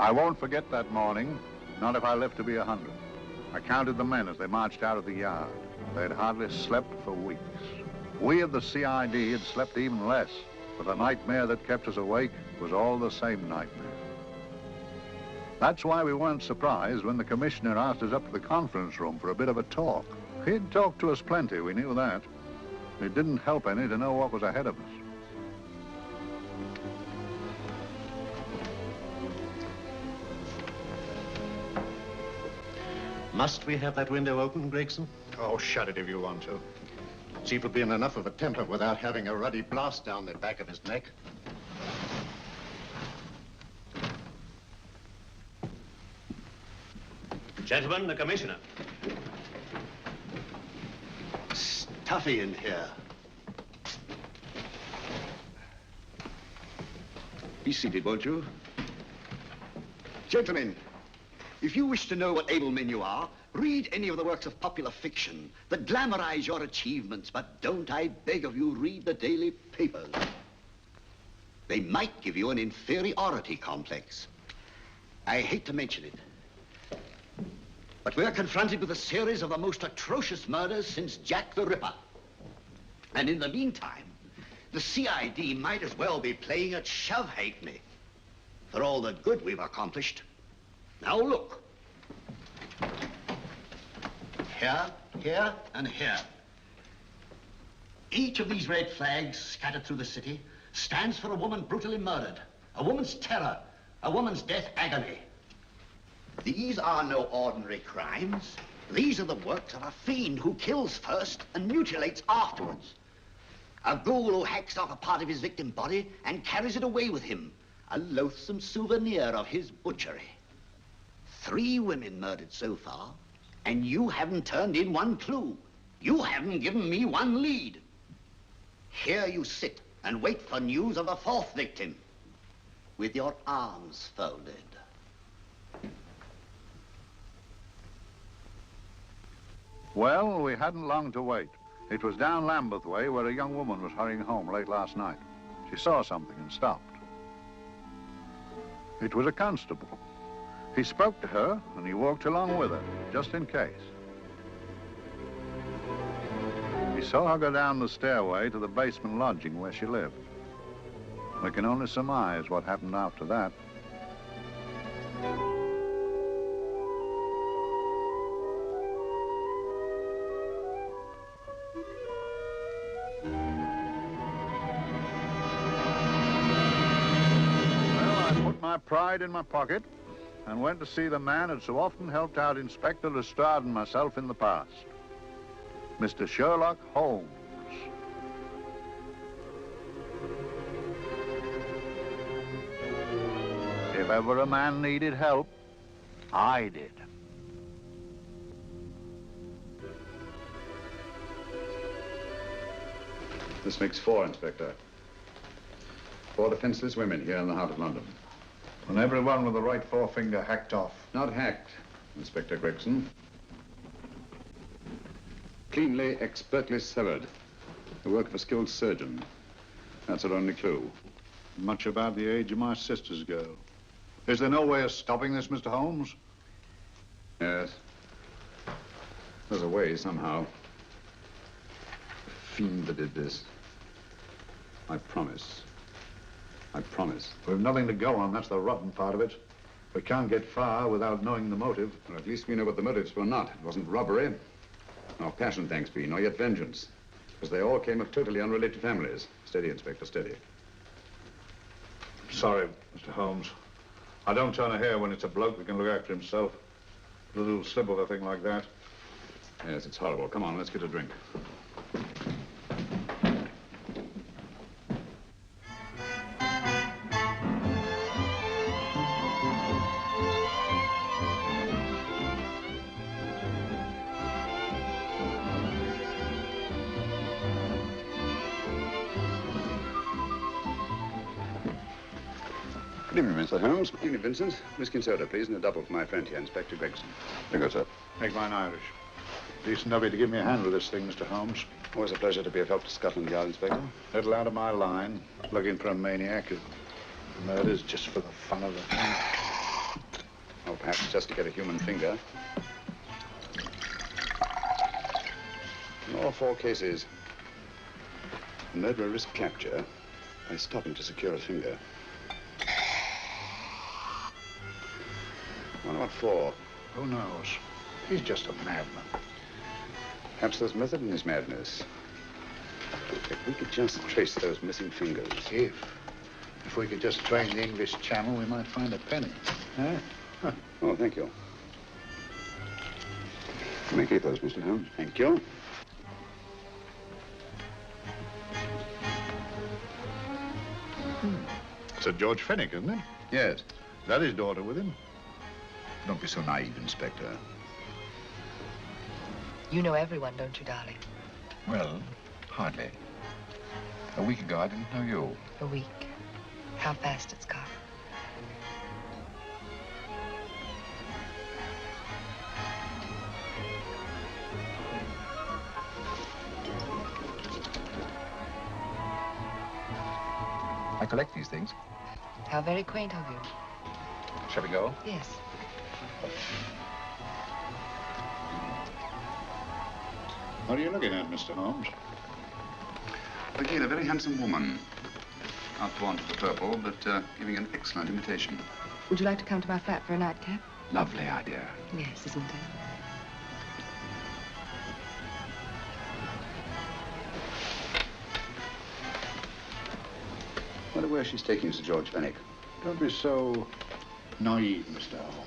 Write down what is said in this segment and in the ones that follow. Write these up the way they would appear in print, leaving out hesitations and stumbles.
I won't forget that morning, not if I live to be 100. I counted the men as they marched out of the yard. They had hardly slept for weeks. We of the CID had slept even less, but the nightmare that kept us awake was all the same nightmare. That's why we weren't surprised when the commissioner asked us up to the conference room for a bit of a talk. He'd talked to us plenty, we knew that. It didn't help any to know what was ahead of us. Must we have that window open, Gregson? Oh, shut it if you want to. Chief will be in enough of a temper without having a ruddy blast down the back of his neck. Gentlemen, the commissioner. Stuffy in here. Be seated, won't you? Gentlemen, if you wish to know what able men you are, read any of the works of popular fiction that glamorize your achievements, but don't, I beg of you, read the daily papers. They might give you an inferiority complex. I hate to mention it, but we're confronted with a series of the most atrocious murders since Jack the Ripper. And in the meantime, the CID might as well be playing at shove halfpenny for all the good we've accomplished. Now look. Here, here, and here. Each of these red flags scattered through the city stands for a woman brutally murdered, a woman's terror, a woman's death agony. These are no ordinary crimes. These are the works of a fiend who kills first and mutilates afterwards. A ghoul who hacks off a part of his victim body and carries it away with him, a loathsome souvenir of his butchery. 3 women murdered so far, and you haven't turned in one clue. You haven't given me one lead. Here you sit and wait for news of the 4th victim, with your arms folded. Well, we hadn't long to wait. It was down Lambeth Way where a young woman was hurrying home late last night. She saw something and stopped. It was a constable. He spoke to her and he walked along with her, just in case. He saw her go down the stairway to the basement lodging where she lived. We can only surmise what happened after that. My pride in my pocket and went to see the man who'd so often helped out Inspector Lestrade and myself in the past, Mr. Sherlock Holmes. If ever a man needed help, I did. This makes 4, Inspector. 4 defenseless women here in the heart of London. And everyone with the right forefinger hacked off. Not hacked, Inspector Gregson. Cleanly, expertly severed. The work of a skilled surgeon. That's our only clue. Much about the age of my sister's girl. Is there no way of stopping this, Mr. Holmes? Yes. There's a way, somehow. The fiend that did this. I promise. I promise. We've nothing to go on. That's the rotten part of it. We can't get far without knowing the motive. Well, at least we know what the motives were not. It wasn't robbery, nor passion, thanks be, nor yet vengeance. Because they all came of totally unrelated families. Steady, Inspector, steady. Sorry, Mr. Holmes. I don't turn a hair when it's a bloke that can look after himself. A little slip of a thing like that. Yes, it's horrible. Come on, let's get a drink. Good evening, Mr. Holmes. Good evening, Vincent. Whiskey and soda, please, and a double for my friend here, Inspector Gregson. Very good, sir. Make mine Irish. Decent of you to give me a hand with this thing, Mr. Holmes. Always a pleasure to be of help to Scotland Yard, Inspector. Little out of my line, looking for a maniac who murders just for the fun of it. Perhaps just to get a human finger. In all 4 cases, the murderer risked capture by stopping to secure a finger. Wonder what for? Who knows? He's just a madman. Perhaps there's method in his madness. If we could just trace those missing fingers. If we could just train the English Channel, we might find a penny. Huh? Oh, thank you. You may keep those, Mr. Holmes. Thank you. Sir George Fenwick, isn't it? Yes. Is that his daughter with him? Don't be so naive, Inspector. You know everyone, don't you, darling? Well, hardly. A week ago, I didn't know you. A week. How fast it's gone. I collect these things. How very quaint of you. Shall we go? Yes. What are you looking at, Mr. Holmes? Again, a very handsome woman. Not drawn to the purple, but giving an excellent imitation. Would you like to come to my flat for a nightcap? Lovely idea. Yes, isn't it? Wonder where she's taking Sir George Fenwick. Don't be so naive, Mr. Holmes.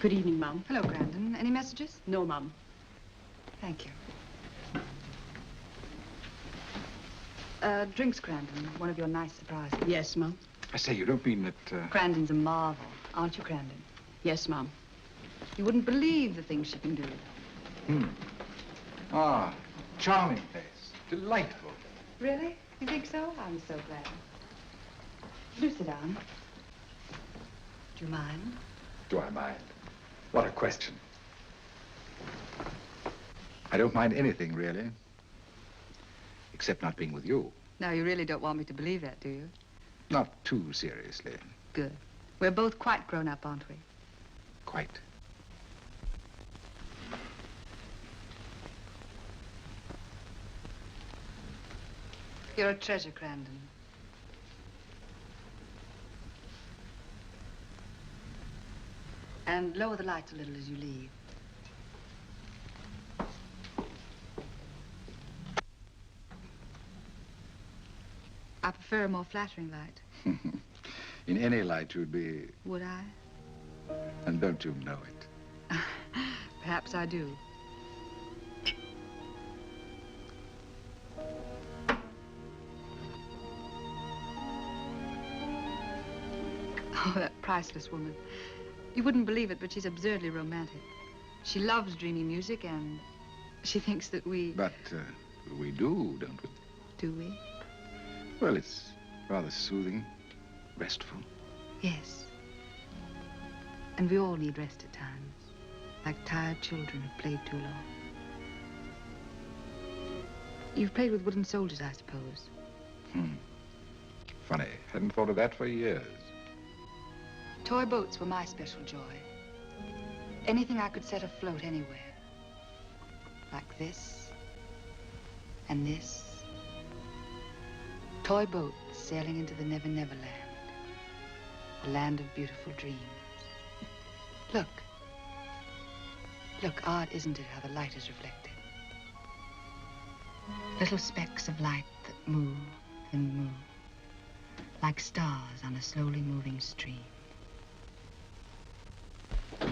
Good evening, Mum. Hello, Grandon. Any messages? No, Mum. Thank you. Drinks, Grandon. One of your nice surprises. Yes, Mum. I say, you don't mean that, Grandon's a marvel, aren't you, Grandon? Yes, Mum. You wouldn't believe the things she can do. Ah, charming place. Delightful. Really? You think so? I'm so glad. Do sit down. Do you mind? Do I mind? What a question. I don't mind anything, really. Except not being with you. Now, you really don't want me to believe that, do you? Not too seriously. Good. We're both quite grown up, aren't we? Quite. You're a treasure, Grandon. And lower the lights a little as you leave. I prefer a more flattering light. In any light, you'd be... Would I? And don't you know it? Perhaps I do. Oh, that priceless woman. You wouldn't believe it, but she's absurdly romantic. She loves dreamy music, and she thinks that we... But we do, don't we? Do we? Well, it's rather soothing, restful. Yes. And we all need rest at times, like tired children who've played too long. You've played with wooden soldiers, I suppose. Funny. Hadn't thought of that for years. Toy boats were my special joy. Anything I could set afloat anywhere. Like this. And this. Toy boats sailing into the Never Never Land. A land of beautiful dreams. Look. Look, odd, isn't it, how the light is reflected? Little specks of light that move and move, like stars on a slowly moving stream.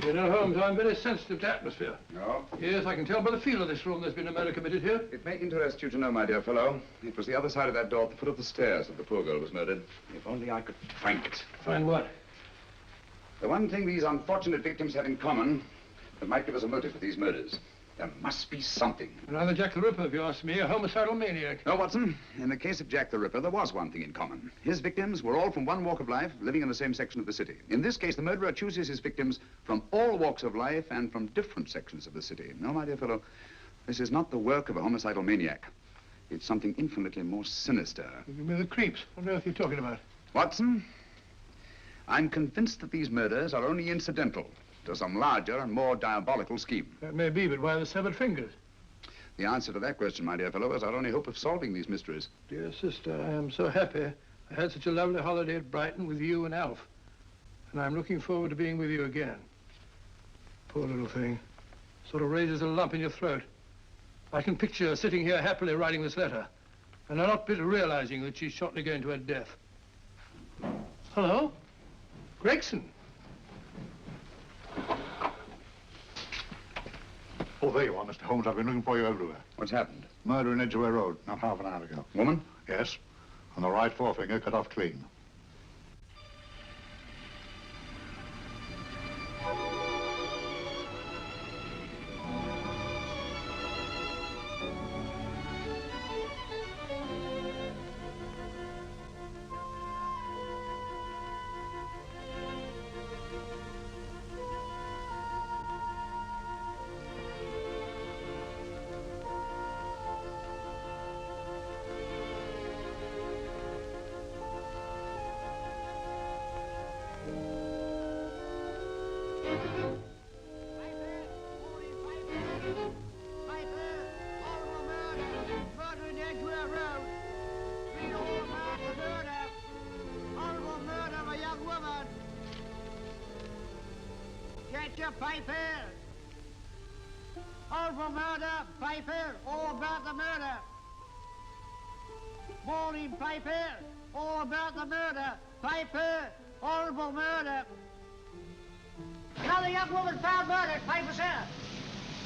You know, Holmes, I'm very sensitive to atmosphere. No? Yes, I can tell by the feel of this room there's been a murder committed here. It may interest you to know, my dear fellow, it was the other side of that door at the foot of the stairs that the poor girl was murdered. If only I could find it. Find what? The one thing these unfortunate victims have in common that might give us a motive for these murders. There must be something. Another Jack the Ripper, if you ask me, a homicidal maniac. No, Watson. In the case of Jack the Ripper, there was one thing in common. His victims were all from one walk of life, living in the same section of the city. In this case, the murderer chooses his victims from all walks of life and from different sections of the city. No, my dear fellow, this is not the work of a homicidal maniac. It's something infinitely more sinister. You give me the creeps. What on earth are you talking about? Watson, I'm convinced that these murders are only incidental to some larger and more diabolical scheme. That may be, but why the severed fingers? The answer to that question, my dear fellow, is our only hope of solving these mysteries. Dear sister, I am so happy. I had such a lovely holiday at Brighton with you and Alf. And I'm looking forward to being with you again. Poor little thing. Sort of raises a lump in your throat. I can picture her sitting here happily writing this letter. And I'm not bit realizing that she's shortly going to her death. Hello? Gregson. Oh, there you are, Mr. Holmes. I've been looking for you everywhere. What's happened? Murder in Edgware Road, not half an hour ago. Woman? Yes. And the right forefinger cut off clean. Piper! Horrible murder, Piper! All about the murder! Morning, Piper! All about the murder! Piper! Horrible murder! Another young woman found murdered, Piper, sir!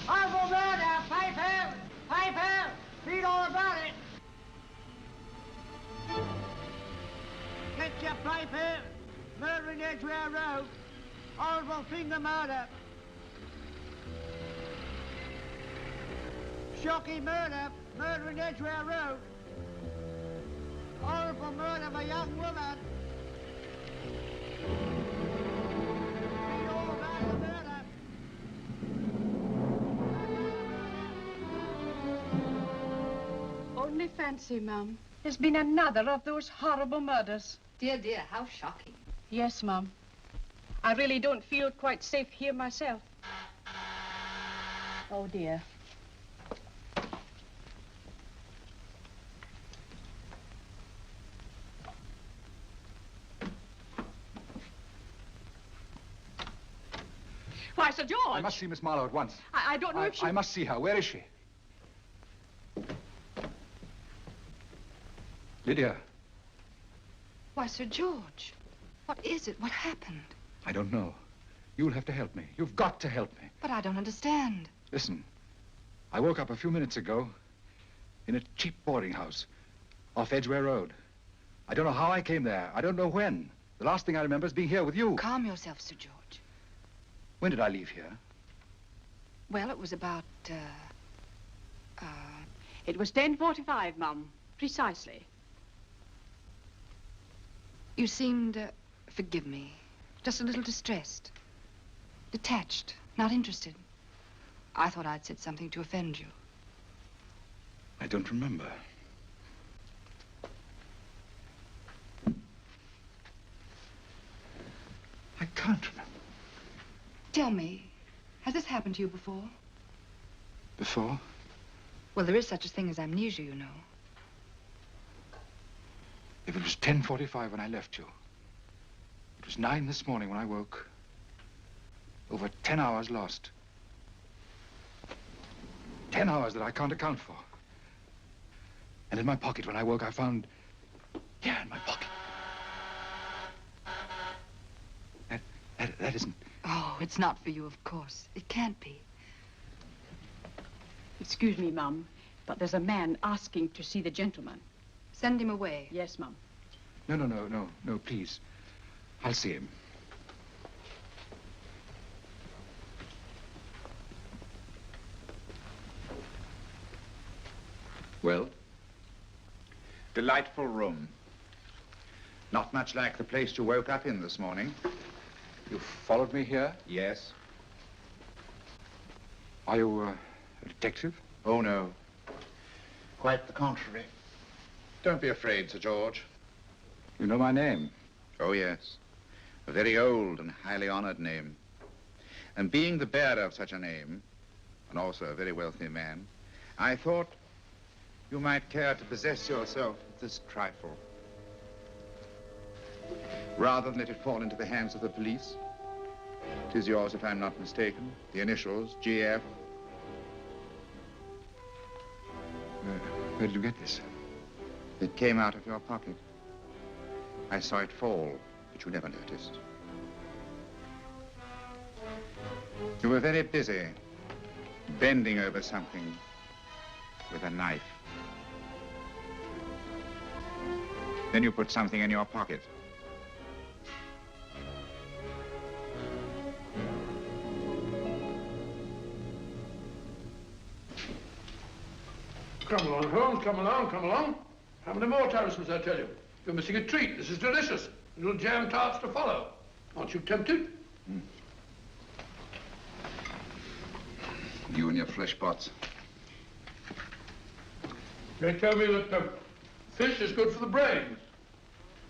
Horrible murder, Piper! Piper! Read all about it! Get your Piper! Murder in Edgware Road! Horrible finger murder! Shocking murder! Murder in Edgware Road! Horrible murder of a young woman! Read all about the murder! Only fancy, Mum. There's been another of those horrible murders. Dear, dear, how shocking. Yes, Mum. I really don't feel quite safe here myself. Oh, dear. Why, Sir George! I must see Miss Marlowe at once. I don't know if she... I must see her. Where is she? Lydia. Why, Sir George, what is it? What happened? I don't know. You'll have to help me. You've got to help me. But I don't understand. Listen, I woke up a few minutes ago in a cheap boarding house off Edgware Road. I don't know how I came there. I don't know when. The last thing I remember is being here with you. Calm yourself, Sir George. When did I leave here? Well, it was about, It was 10:45, Mum. Precisely. You seemed, forgive me, just a little distressed. Detached, not interested. I thought I'd said something to offend you. I don't remember. I can't remember. Tell me, has this happened to you before? Before? Well, there is such a thing as amnesia, you know. If it was 10:45 when I left you, it was 9 this morning when I woke. Over 10 hours lost. 10 hours that I can't account for. And in my pocket, when I woke, I found... Yeah, in my pocket. That isn't... Oh, it's not for you, of course. It can't be. Excuse me, Mum, but there's a man asking to see the gentleman. Send him away. Yes, Mum. No, please. I'll see him. Well? Delightful room. Not much like the place you woke up in this morning. You followed me here? Yes. Are you a detective? Oh, no. Quite the contrary. Don't be afraid, Sir George. You know my name? Oh, yes. A very old and highly honored name. And being the bearer of such a name, and also a very wealthy man, I thought you might care to possess yourself of this trifle. Rather than let it fall into the hands of the police. It is yours, if I'm not mistaken. The initials, GF. Where did you get this? It came out of your pocket. I saw it fall, but you never noticed. You were very busy, bending over something with a knife. Then you put something in your pocket. Come along, Holmes, come along, come along. How many more times must I tell you? You're missing a treat. This is delicious. Little jam tarts to follow. Aren't you tempted? You and your flesh pots. They tell me that fish is good for the brains.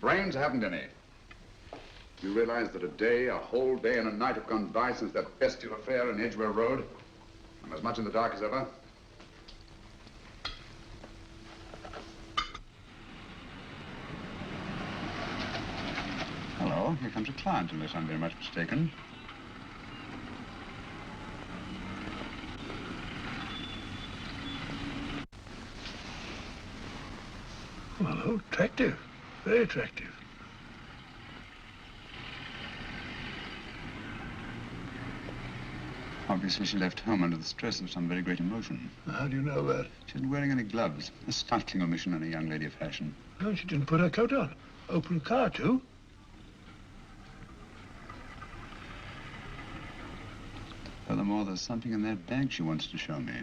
Brains haven't any. You realize that a whole day and a night have gone by since that bestial affair in Edgware Road? I'm as much in the dark as ever. Hello, here comes a client, unless I'm very much mistaken. Well, attractive. Very attractive. Obviously, she left home under the stress of some very great emotion. How do you know that? She isn't wearing any gloves. A startling omission in a young lady of fashion. Oh, she didn't put her coat on. Open car, too. Furthermore, there's something in that bag she wants to show me.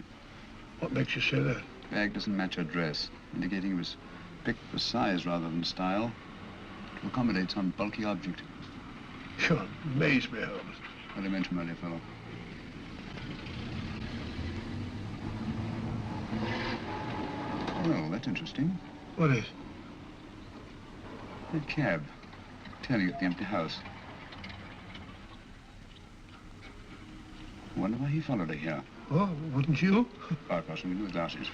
What makes you say that? The bag doesn't match her dress, indicating it was picked for size rather than style, to accommodate some bulky object. You amaze me, Holmes. What do you mention, my dear fellow? Well, that's interesting. What is? That cab, turning at the empty house. I wonder why he followed her here. Oh, wouldn't you? Quite possibly with glasses.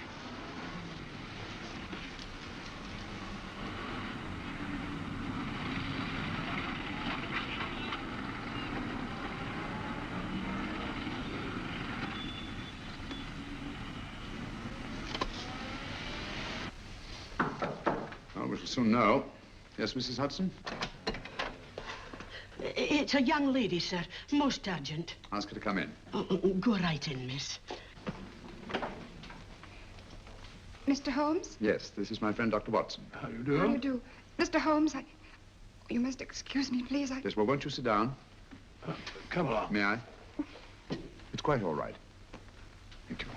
Well, we shall soon know. Yes, Mrs. Hudson? It's a young lady, sir. Most urgent. Ask her to come in. Go right in, miss. Mr. Holmes? Yes, this is my friend, Dr. Watson. How do you do? How do you do? Mr. Holmes, you must excuse me, please. Yes, well, won't you sit down? Come along. May I? It's quite all right. Thank you.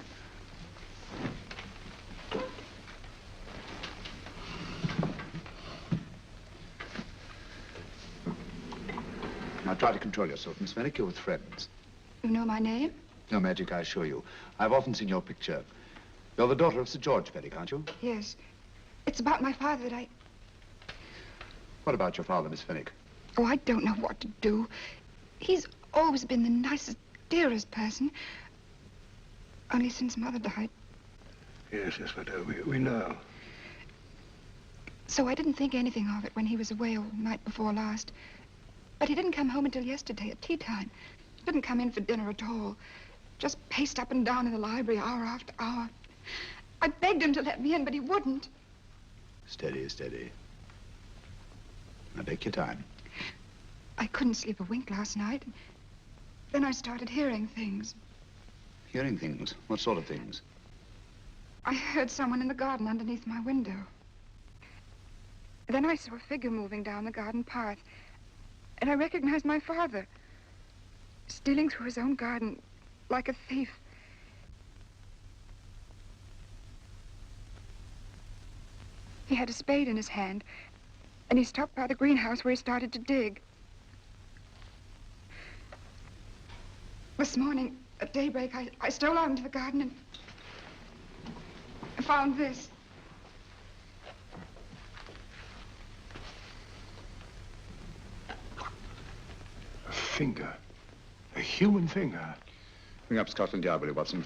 Now, try to control yourself, Miss Merrick. You're with friends. You know my name? No magic, I assure you. I've often seen your picture. You're the daughter of Sir George Merrick, aren't you? Yes. It's about my father that I... What about your father, Miss Fenwick? Oh, I don't know what to do. He's always been the nicest, dearest person. Only since Mother died. Yes, we do. We know. So I didn't think anything of it when he was away all night before last. But he didn't come home until yesterday at tea time. Didn't come in for dinner at all. Just paced up and down in the library hour after hour. I begged him to let me in, but he wouldn't. Steady, steady. Now take your time. I couldn't sleep a wink last night. Then I started hearing things. Hearing things? What sort of things? I heard someone in the garden underneath my window. Then I saw a figure moving down the garden path. And I recognized my father, stealing through his own garden like a thief. He had a spade in his hand, and he stopped by the greenhouse where he started to dig. This morning, at daybreak, I stole out into the garden and I found this. A finger. A human finger. Bring up Scotland Yard, will you, Watson?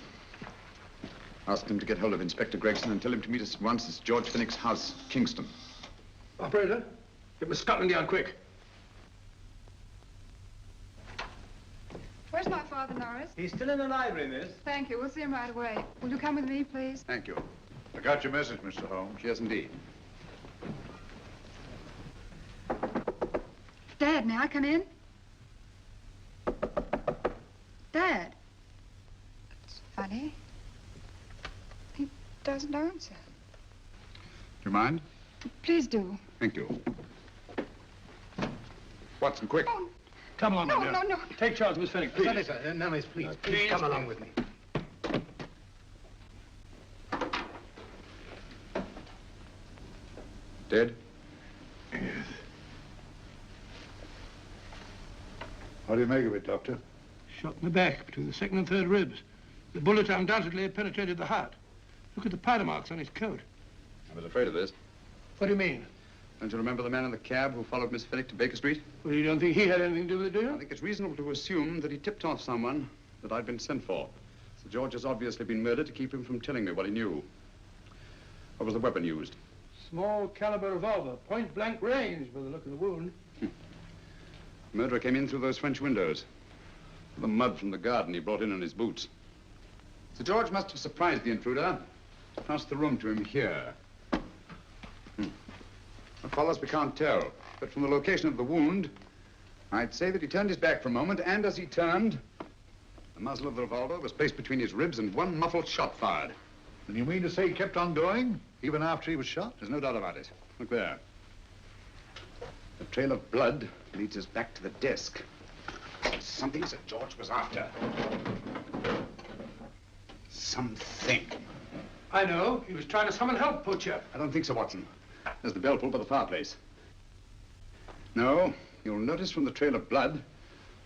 Ask them to get hold of Inspector Gregson and tell him to meet us at once at George Finnick's house, Kingston. Operator, get me Scotland Yard quick. Where's my father, Norris? He's still in the library, miss. Thank you. We'll see him right away. Will you come with me, please? Thank you. I got your message, Mr. Holmes. Yes, indeed. Dad, may I come in? Dad. It's funny. He doesn't answer. Do you mind? Please do. Thank you. Watson, quick. Oh, Come along, no, my dear. no, no. Take charge, Miss Finnick, please. Sorry, sir. No, miss, please. Please come along with me. Dead? Yes. What do you make of it, Doctor? Shot in the back, between the second and third ribs. The bullet undoubtedly had penetrated the heart. Look at the powder marks on his coat. I was afraid of this. What do you mean? Don't you remember the man in the cab who followed Miss Finnick to Baker Street? Well, you don't think he had anything to do with it, do I you? think it's reasonable to assume that he tipped off someone that I'd been sent for. Sir George has obviously been murdered to keep him from telling me what he knew. What was the weapon used? Small caliber revolver, point blank range by the look of the wound. The murderer came in through those French windows. The mud from the garden he brought in his boots. Sir George must have surprised the intruder. Passed the room to him here. What follows, we can't tell. But from the location of the wound, I'd say that he turned his back for a moment, and as he turned, the muzzle of the revolver was placed between his ribs and one muffled shot fired. And you mean to say he kept on going, even after he was shot? There's no doubt about it. Look there. The trail of blood leads us back to the desk. Something Sir George was after. Something. I know. He was trying to summon help, Poacher. I don't think so, Watson. There's the bell pulled by the fireplace. No, you'll notice from the trail of blood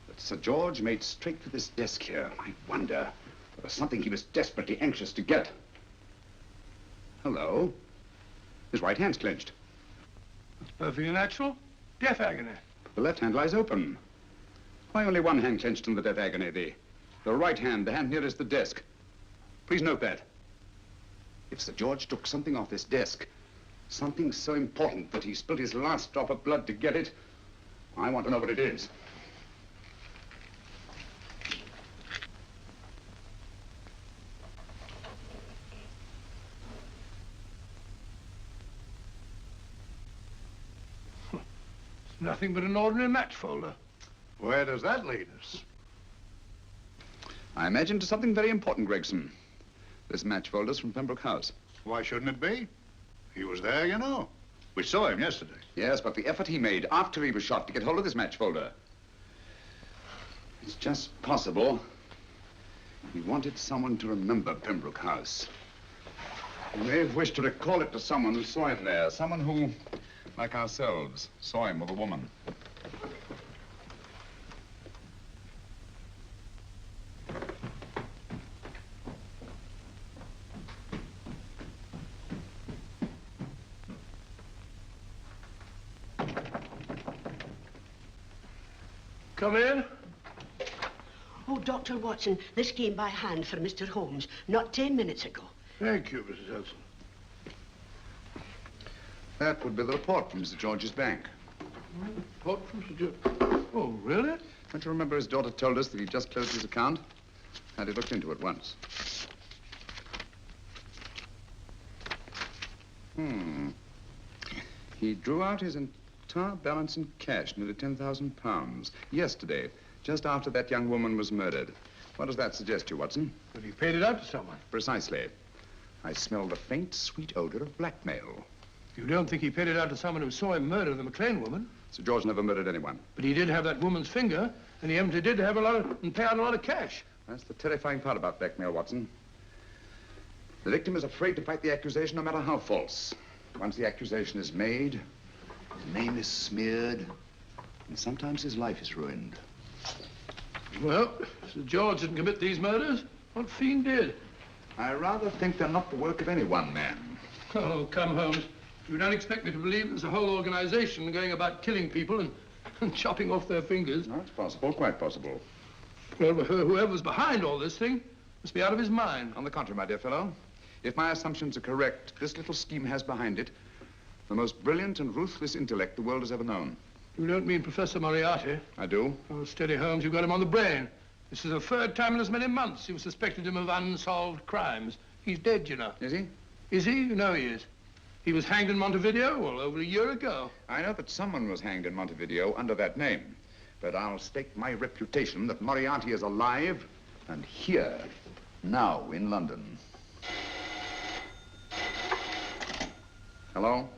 that Sir George made straight for this desk here. I wonder, there was something he was desperately anxious to get. Hello. His right hand's clenched. That's perfectly natural. Death agony. The left hand lies open. Why only one hand clenched in the death agony? The right hand, the hand nearest the desk. Please note that. If Sir George took something off this desk, something so important that he spilled his last drop of blood to get it, I want to know what it is. It's nothing but an ordinary match folder. Where does that lead us? I imagine to something very important, Gregson. This match folder's from Pembroke House. Why shouldn't it be? He was there, you know. We saw him yesterday. Yes, but the effort he made after he was shot to get hold of this match folder. It's just possible he wanted someone to remember Pembroke House. He may have wished to recall it to someone who saw him there. Someone who, like ourselves, saw him with a woman. Come in. Oh, Dr. Watson, this came by hand for Mr. Holmes, not 10 minutes ago. Thank you, Mrs. Elson. That would be the report from Mr. George's bank. Report from Sir George. Oh, really? Don't you remember his daughter told us that he'd just closed his account? Had it looked into at once. He drew out his entire balance in cash, nearly £10,000, yesterday, just after that young woman was murdered. What does that suggest to you, Watson? But he paid it out to someone. Precisely. I smell the faint, sweet odor of blackmail. You don't think he paid it out to someone who saw him murder the McLean woman? Sir George never murdered anyone. But he did have that woman's finger, and he emptied did have and pay out a lot of cash. That's the terrifying part about blackmail, Watson. The victim is afraid to fight the accusation, no matter how false. Once the accusation is made, his name is smeared, and sometimes his life is ruined. Well, Sir George didn't commit these murders. What fiend did? I rather think they're not the work of any one man. Oh, come, Holmes. You don't expect me to believe there's a whole organization going about killing people and chopping off their fingers? No, it's possible, quite possible. Well, whoever's behind all this thing must be out of his mind. On the contrary, my dear fellow, if my assumptions are correct, this little scheme has behind it the most brilliant and ruthless intellect the world has ever known. You don't mean Professor Moriarty? I do. Oh, steady, Holmes. You've got him on the brain. This is the third time in as many months you've suspected him of unsolved crimes. He's dead, you know. Is he? Is he? You know he is. He was hanged in Montevideo, well, over a year ago. I know that someone was hanged in Montevideo under that name. But I'll stake my reputation that Moriarty is alive and here, now, in London. Hello?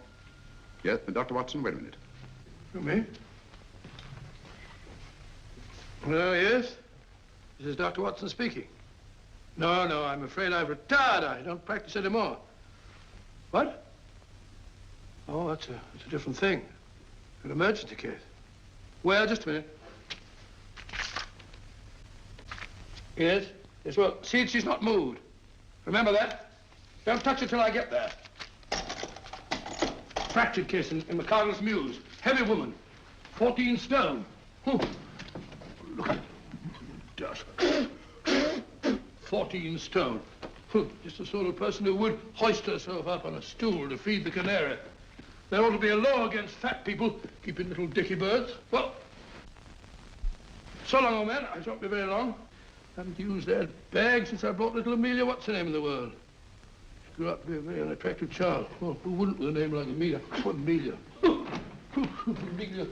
Yes, Dr. Watson, wait a minute. You me? Oh, yes? This is Dr. Watson speaking. No, I'm afraid I've retired. I don't practice anymore. What? Oh, that's a different thing. An emergency case. Well, just a minute. Yes? Yes, well, see, she's not moved. Remember that? Don't touch her till I get there. Fractured case in McCardle's Mews. Heavy woman. 14 stone. Look at dust. 14 stone. Just the sort of person who would hoist herself up on a stool to feed the canary. There ought to be a law against fat people keeping little dicky birds. Well, so long, old man. I shan't be very long. Haven't used that bag since I brought little Amelia. What's her name in the world? She grew up to be a very unattractive child. Well, who wouldn't with a name like Amelia? Oh, Amelia. Amelia.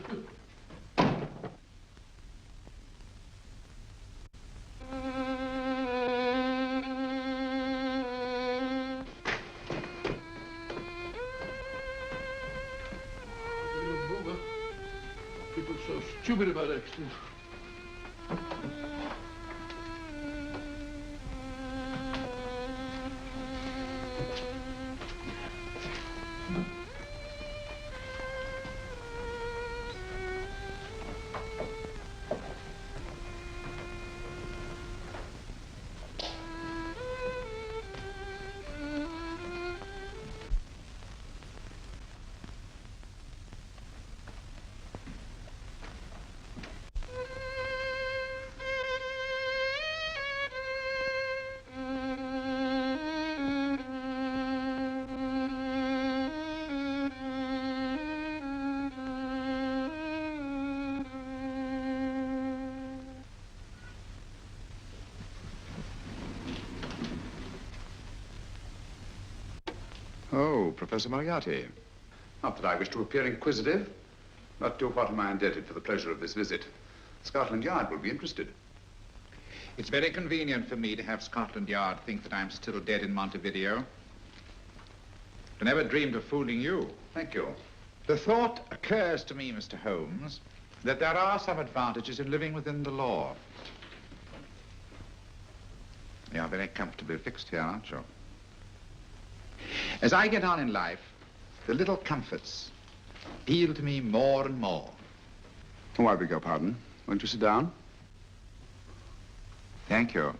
People so stupid about accidents. Oh, Professor Moriarty. Not that I wish to appear inquisitive, but to what am I indebted for the pleasure of this visit? Scotland Yard will be interested. It's very convenient for me to have Scotland Yard think that I'm still dead in Montevideo. I never dreamed of fooling you. Thank you. The thought occurs to me, Mr. Holmes, that there are some advantages in living within the law. You're very comfortably fixed here, aren't you? As I get on in life, the little comforts appeal to me more and more. Oh, I beg your pardon. Won't you sit down? Thank you.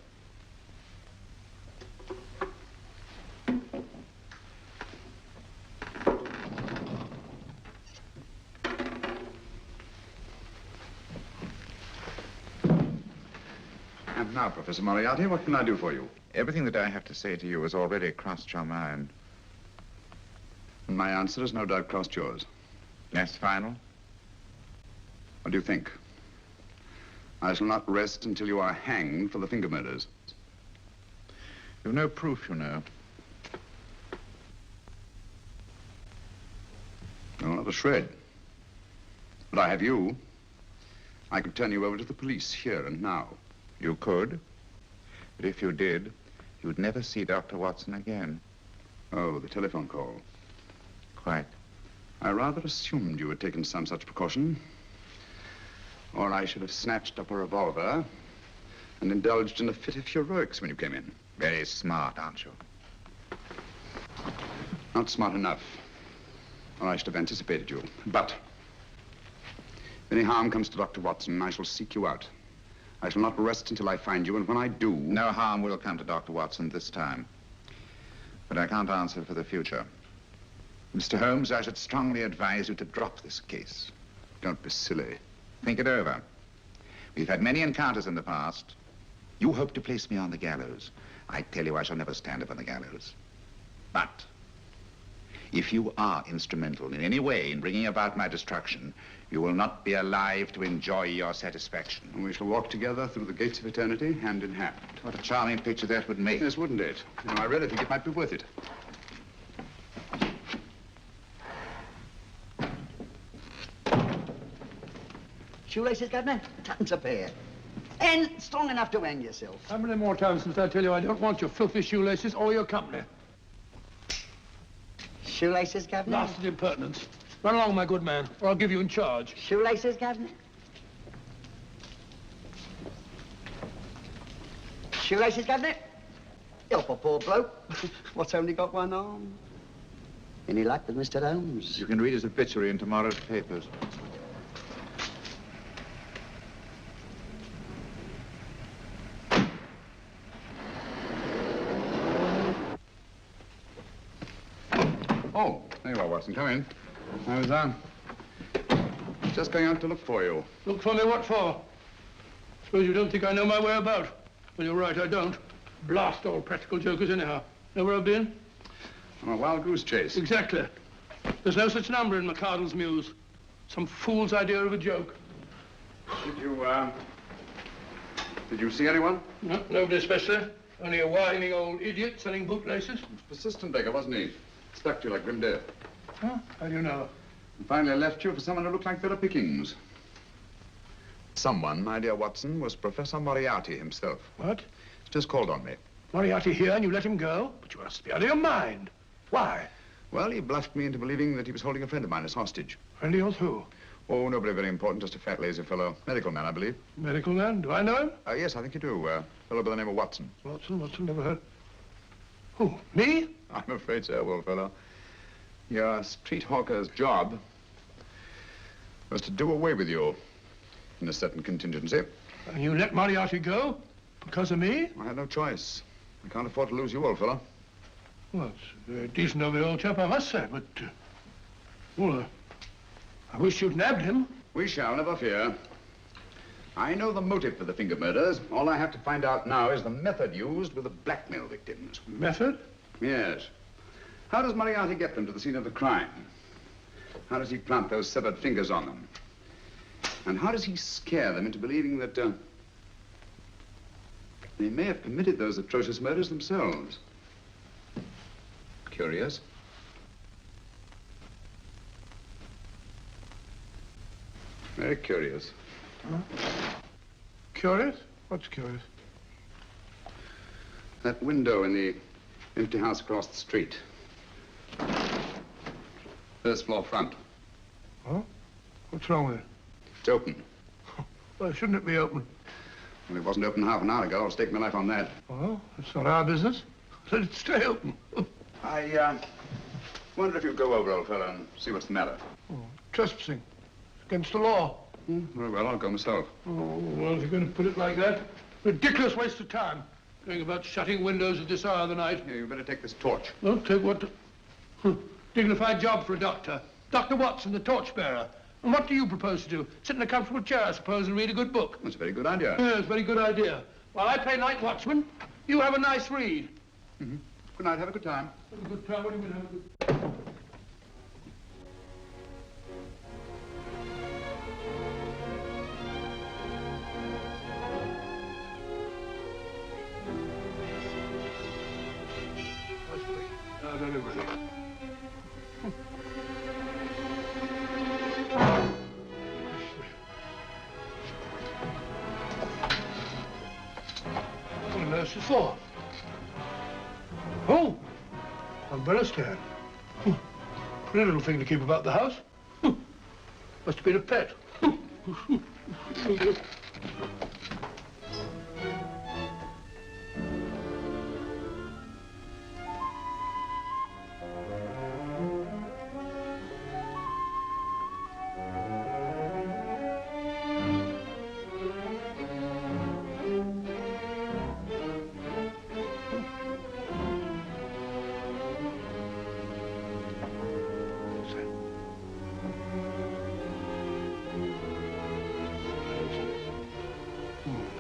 And now, Professor Moriarty, what can I do for you? Everything that I have to say to you has already crossed your mind. And my answer has no doubt crossed yours. That's final? What do you think? I shall not rest until you are hanged for the finger murders. You've no proof, you know. No, not a shred. But I have you. I could turn you over to the police here and now. You could. But if you did, you'd never see Dr. Watson again. Oh, the telephone call. Quite. I rather assumed you had taken some such precaution. Or I should have snatched up a revolver and indulged in a fit of heroics when you came in. Very smart, aren't you? Not smart enough. Or I should have anticipated you. But if any harm comes to Dr. Watson, I shall seek you out. I shall not rest until I find you, and when I do... No harm will come to Dr. Watson this time. But I can't answer for the future. Mr. Holmes, I should strongly advise you to drop this case. Don't be silly. Think it over. We've had many encounters in the past. You hope to place me on the gallows. I tell you, I shall never stand upon the gallows. But if you are instrumental in any way in bringing about my destruction, you will not be alive to enjoy your satisfaction. And we shall walk together through the gates of eternity, hand in hand. What a charming picture that would make. Yes, wouldn't it? You know, I really think it might be worth it. Shoelaces, Governor? Tons a pair. And strong enough to hang yourself. How many more times must I tell you I don't want your filthy shoelaces or your company? Shoelaces, Governor? Blasted impertinence. Run along, my good man, or I'll give you in charge. Shoelaces, Governor? Shoelaces, Governor? Help a poor bloke. What's only got one arm? Any luck with Mr. Holmes? You can read his obituary in tomorrow's papers. Oh, there you are, Watson. Come in. I was, just going out to look for you. Look for me what for? Suppose you don't think I know my way about. Well, you're right, I don't. Blast all practical jokers anyhow. Know where I've been? On a wild goose chase. Exactly. There's no such number in McCardle's Muse. Some fool's idea of a joke. Did you see anyone? No, nobody especially. Only a whining old idiot selling bootlaces. Persistent beggar, wasn't he? Stuck to you like grim death. Huh? How do you know? And finally left you for someone who looked like Philip Pickings. Someone, my dear Watson, was Professor Moriarty himself. What? He's just called on me. Moriarty here and you let him go? But you must be out of your mind. Why? Well, he bluffed me into believing that he was holding a friend of mine as hostage. Friend of yours who? Oh, nobody very important, just a fat, lazy fellow. Medical man, I believe. Medical man? Do I know him? Yes, I think you do. Fellow by the name of Watson. Watson, never heard. Who, me? I'm afraid so, old fellow. Your street hawker's job was to do away with you in a certain contingency. And you let Moriarty go? Because of me? I had no choice. I can't afford to lose you, old fellow. Well, it's very decent of the old chap, I must say, but... I wish you'd nabbed him. We shall, never fear. I know the motive for the finger murders. All I have to find out now is the method used with the blackmail victims. Method? Yes. How does Moriarty get them to the scene of the crime? How does he plant those severed fingers on them? And how does he scare them into believing that they may have committed those atrocious murders themselves? Curious. Very curious. Huh? Curious? What's curious? That window in the empty house across the street. First floor front. Oh? What's wrong with it? It's open. Why shouldn't it be open? Well, it wasn't open half an hour ago. I'll stake my life on that. Well, it's not our business. Let it stay open. I wonder if you'd go over, old fellow, and see what's the matter. Oh, trespassing. It's against the law. Very well, I'll go myself. Oh, well, if you're going to put it like that, ridiculous waste of time. Going about shutting windows at this hour of the night. Yeah, you better take this torch. Well, take what? Dignified job for a doctor. Dr. Watson, the torchbearer. And what do you propose to do? Sit in a comfortable chair, I suppose, and read a good book? That's a very good idea. Yes, very good idea. While I play night watchman, you have a nice read. Mm-hmm. Good night. Have a good time. Have a good time? What do you mean, have a good time? with it. What on earth is it for? Oh, umbrella stand. Pretty little thing to keep about the house. Must have been a pet.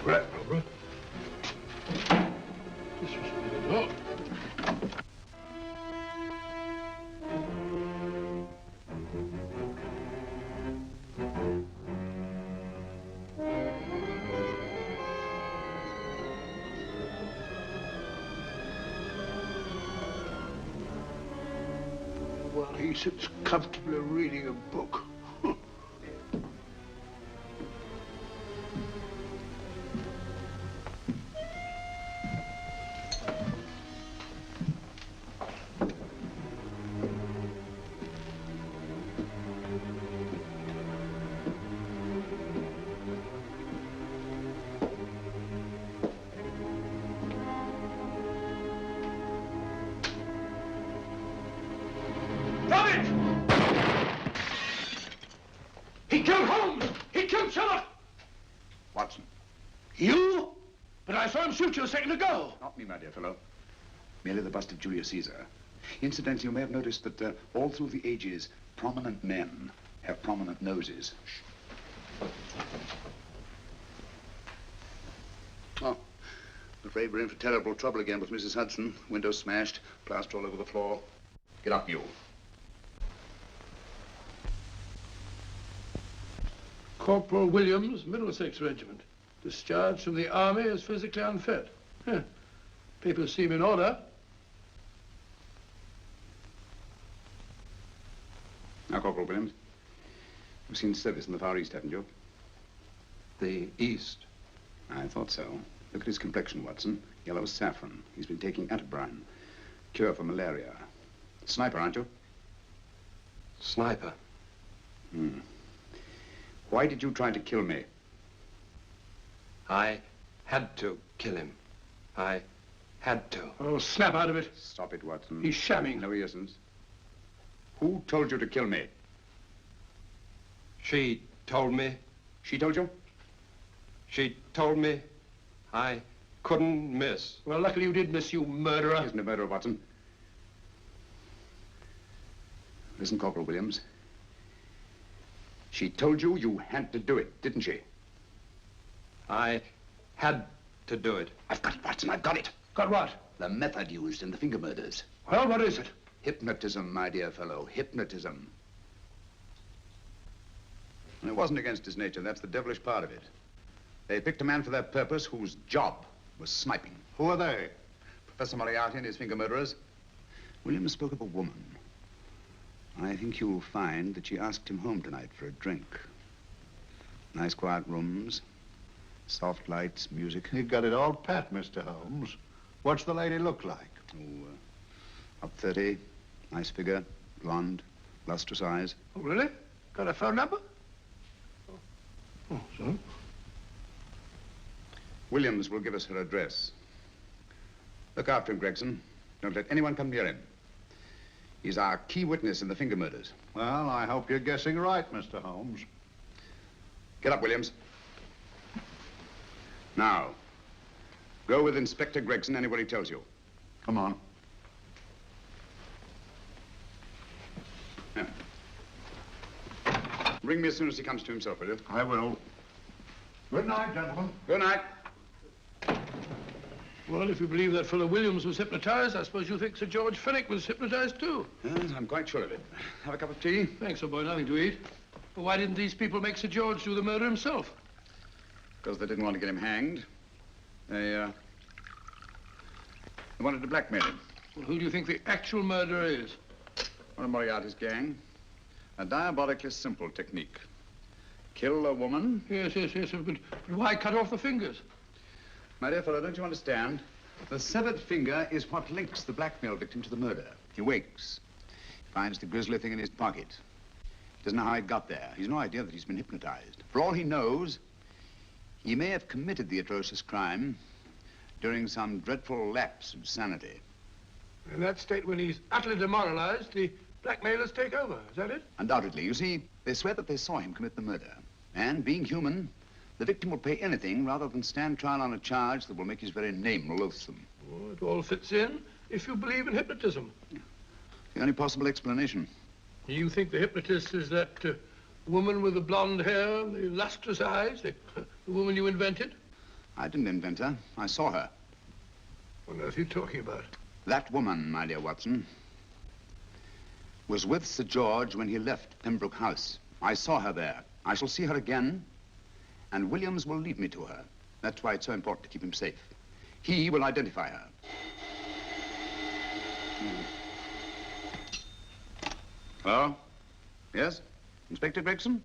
Right, Barbara. This was the door. While he sits comfortably reading a book. He killed Holmes! He killed Sherlock! Watson. You? But I saw him shoot you a second ago. Not me, my dear fellow. Merely the bust of Julius Caesar. Incidentally, you may have noticed that all through the ages, prominent men have prominent noses. Oh, I'm afraid we're in for terrible trouble again with Mrs. Hudson. Windows smashed, plaster all over the floor. Get up, you. Corporal Williams, Middlesex Regiment. Discharged from the army as physically unfit. Papers seem in order. Now, Corporal Williams, you've seen service in the Far East, haven't you? The East? I thought so. Look at his complexion, Watson. Yellow as saffron. He's been taking Atabrine. Cure for malaria. Sniper, aren't you? Sniper? Why did you try to kill me? I had to kill him. I had to. Oh, snap out of it. Stop it, Watson. He's shamming. No, he isn't. Who told you to kill me? She told me. She told you? She told me I couldn't miss. Well, luckily you did miss, you murderer. He isn't a murderer, Watson. Listen, Corporal Williams. She told you you had to do it, didn't she? I had to do it. I've got it, Watson, I've got it. Got what? The method used in the finger murders. Well, what is it? Hypnotism, my dear fellow, hypnotism. And it wasn't against his nature, that's the devilish part of it. They picked a man for their purpose whose job was sniping. Who are they? Professor Moriarty and his finger murderers. Williams spoke of a woman. I think you'll find that she asked him home tonight for a drink. Nice quiet rooms, soft lights, music. You've got it all pat, Mr. Holmes. What's the lady look like? Oh, up 30, nice figure, blonde, lustrous eyes. Oh, really? Got a phone number? Oh, so? Williams will give us her address. Look after him, Gregson. Don't let anyone come near him. He's our key witness in the finger murders. Well, I hope you're guessing right, Mr. Holmes. Get up, Williams. Now, go with Inspector Gregson anywhere he tells you. Come on. Yeah. Ring me as soon as he comes to himself, will you? I will. Good night, gentlemen. Good night. Well, if you believe that fellow Williams was hypnotized, I suppose you think Sir George Fenwick was hypnotized too. Yes, I'm quite sure of it. Have a cup of tea? Thanks, old boy. Nothing to eat. But why didn't these people make Sir George do the murder himself? Because they didn't want to get him hanged. They wanted to blackmail him. Well, who do you think the actual murderer is? One of Moriarty's gang. A diabolically simple technique. Kill a woman. Yes, but why cut off the fingers? My dear fellow, don't you understand? The severed finger is what links the blackmail victim to the murder. He wakes, finds the grisly thing in his pocket. He doesn't know how it got there. He's no idea that he's been hypnotized. For all he knows, he may have committed the atrocious crime during some dreadful lapse of sanity. In that state, when he's utterly demoralized, the blackmailers take over. Is that it? Undoubtedly. You see, they swear that they saw him commit the murder. And being human, the victim will pay anything rather than stand trial on a charge that will make his very name loathsome. Oh, it all fits in if you believe in hypnotism. The only possible explanation. You think the hypnotist is that woman with the blonde hair and the lustrous eyes, the woman you invented? I didn't invent her. I saw her. What on earth are you talking about? That woman, my dear Watson, was with Sir George when he left Pembroke House. I saw her there. I shall see her again, and Williams will lead me to her. That's why it's so important to keep him safe. He will identify her. Hello? Yes? Inspector Gregson?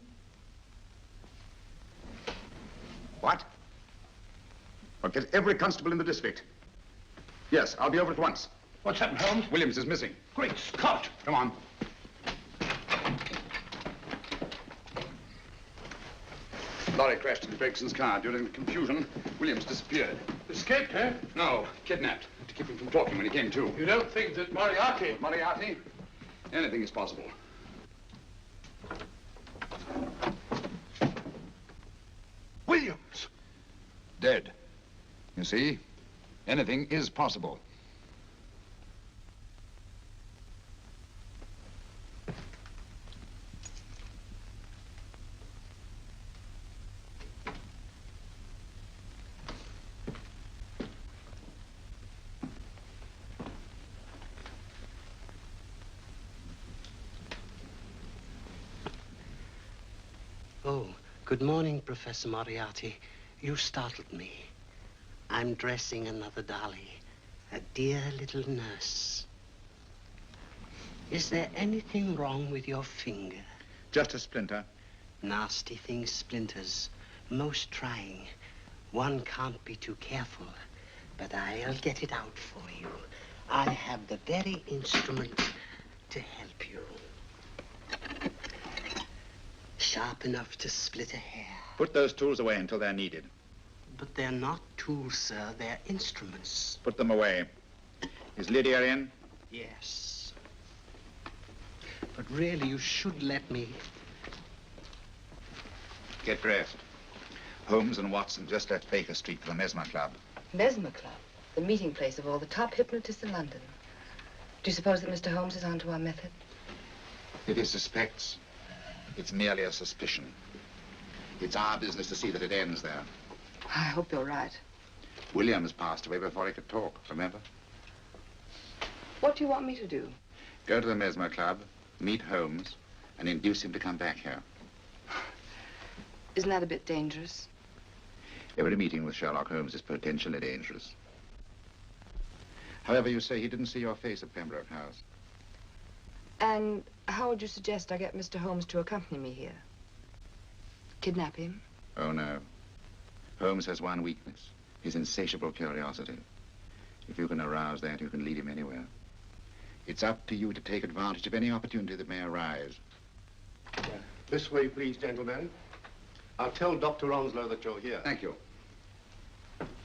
What? I'll get every constable in the district. Yes, I'll be over at once. What's happened, Holmes? Williams is missing. Great Scott! Come on. Lorry crashed into Gregson's car. During the confusion, Williams disappeared. Escaped, eh? No, kidnapped. To keep him from talking when he came to. You don't think that Moriarty... Moriarty? Anything is possible. Williams! Dead. You see, anything is possible. Oh, good morning, Professor Moriarty. You startled me. I'm dressing another dolly, a dear little nurse. Is there anything wrong with your finger? Just a splinter. Nasty things, splinters. Most trying. One can't be too careful, but I'll get it out for you. I have the very instrument to help you. Sharp enough to split a hair. Put those tools away until they're needed. But they're not tools, sir. They're instruments. Put them away. Is Lydia in? Yes. But really, you should let me... Get dressed. Holmes and Watson just left Baker Street for the Mesmer Club. Mesmer Club? The meeting place of all the top hypnotists in London. Do you suppose that Mr. Holmes is onto our method? If he suspects, it's merely a suspicion. It's our business to see that it ends there. I hope you're right. Williams passed away before he could talk, remember? What do you want me to do? Go to the Mesmer Club, meet Holmes, and induce him to come back here. Isn't that a bit dangerous? Every meeting with Sherlock Holmes is potentially dangerous. However, you say he didn't see your face at Pembroke House. And how would you suggest I get Mr. Holmes to accompany me here? Kidnap him? Oh, no. Holmes has one weakness, his insatiable curiosity. If you can arouse that, you can lead him anywhere. It's up to you to take advantage of any opportunity that may arise. This way, please, gentlemen. I'll tell Dr. Onslow that you're here. Thank you.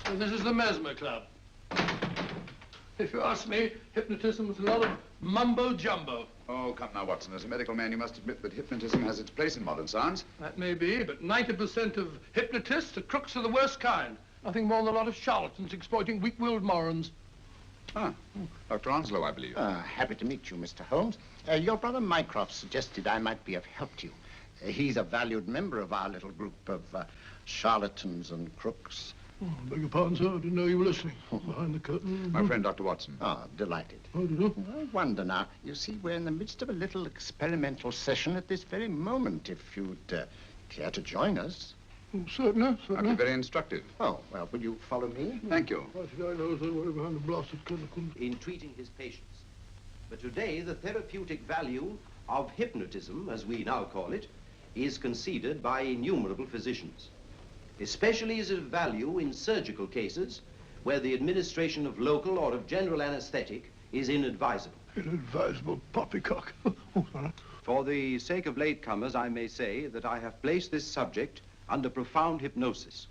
So this is the Mesmer Club. If you ask me, hypnotism is a lot of mumbo-jumbo. Oh, come now, Watson. As a medical man, you must admit that hypnotism has its place in modern science. That may be, but 90% of hypnotists are crooks of the worst kind. Nothing more than a lot of charlatans exploiting weak-willed morons. Ah, Dr. Onslow, I believe. Happy to meet you, Mr. Holmes. Your brother Mycroft suggested I might be of help to you. He's a valued member of our little group of charlatans and crooks. Oh, beg your pardon, sir. I didn't know you were listening. Behind the curtain. My friend, Dr. Watson. Ah, delighted. How do you do? I wonder now. You see, we're in the midst of a little experimental session at this very moment. If you'd care to join us. Certainly, That'd certainly. be very instructive. Oh, well, will you follow me? Thank you. Why should I know so well behind the blasted clinical? In treating his patients. But today, the therapeutic value of hypnotism, as we now call it, is conceded by innumerable physicians. Especially is it of value in surgical cases where the administration of local or of general anesthetic is inadvisable. Inadvisable poppycock. Oh, sorry. For the sake of latecomers, I may say that I have placed this subject under profound hypnosis.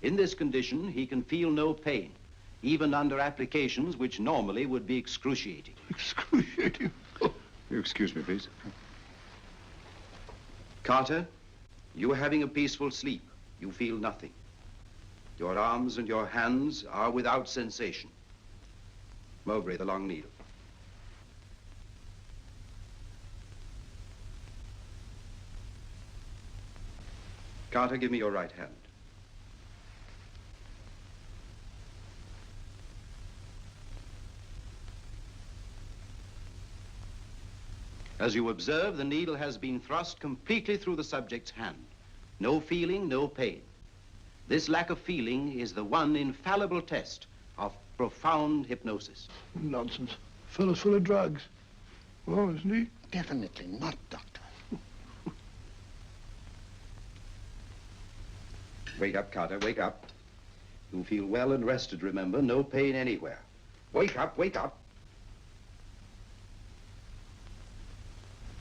In this condition, he can feel no pain, even under applications which normally would be excruciating. Excruciating? Oh. You excuse me, please. Carter, you are having a peaceful sleep. You feel nothing. Your arms and your hands are without sensation. Mowbray, the long needle. Carter, give me your right hand. As you observe, the needle has been thrust completely through the subject's hand. No feeling, no pain. This lack of feeling is the one infallible test of profound hypnosis. Nonsense. Fellow's full of drugs. Well, isn't he? Definitely not, Doctor. Wake up, Carter, wake up. You feel well and rested, remember. No pain anywhere. Wake up, wake up.